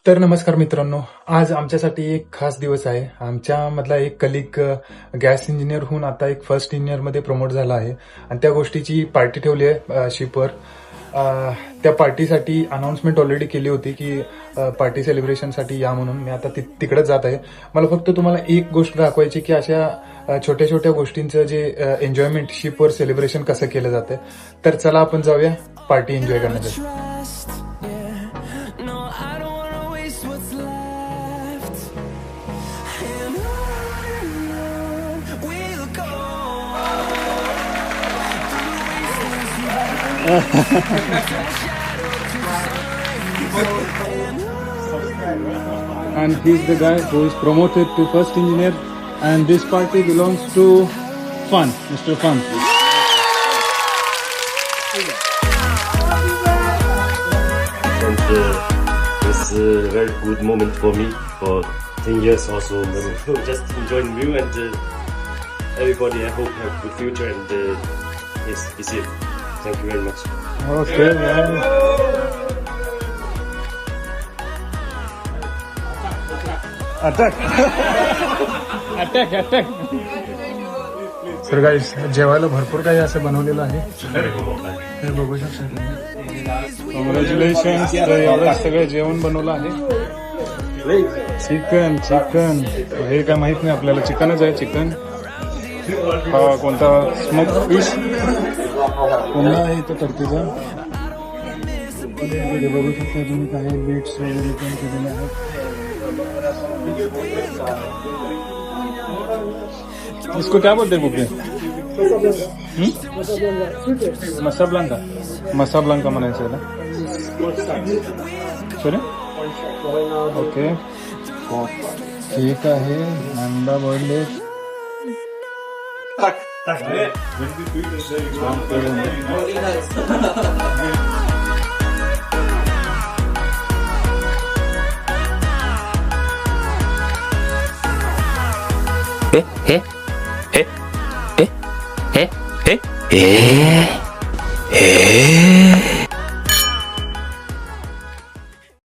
तर नमस्कार मित्रांनो, आज आमच्यासाठी एक खास दिवस आहे. आमच्यामधला एक कलिग गॅस इंजिनियर होऊन आता एक फर्स्ट इंजिनियर मध्ये प्रमोट झाला आहे आणि त्या गोष्टीची पार्टी ठेवली आहे शिपवर. त्या पार्टीसाठी अनाउन्समेंट ऑलरेडी केली होती की पार्टी सेलिब्रेशनसाठी या म्हणून. मी आता तिकडेच जात आहे. मला फक्त तुम्हाला एक गोष्ट दाखवायची की अशा छोट्या छोट्या गोष्टींचं जे एन्जॉयमेंट शिपवर सेलिब्रेशन कसं केलं जातं. तर चला आपण जाऊया पार्टी एन्जॉय करण्यासाठी. And he's the guy who is promoted to first engineer, and this party belongs to Fun, Mr. Fun. And it's a very good moment for me for 10 years also. Just enjoying you and everybody. I hope have a good future and yes, be safe. Thank you very much. Okay, man. Attack! Attack! तर गाईस, जेवायला भरपूर काही असं बनवलेलं आहे. हे बघू शकता. कॉंग्रॅच्युलेशन. एवढं सगळं जेवण बनवलं आहे. चिकन हे काय माहित नाही आपल्याला. चिकनच आहे. चिकन हा कोणता स्मोक फिश कोणता आहे तो टर्कीचा. बघू शकता तुम्ही काही बीट्स वगैरे पण केलेले आहेत. इसको क्या बोलते हैं बुके? मसा ब्लांका म्हणायचं आहे ना. सॉरी. ओके, ठीक आहे. अंडा बॉइल्ड Hey.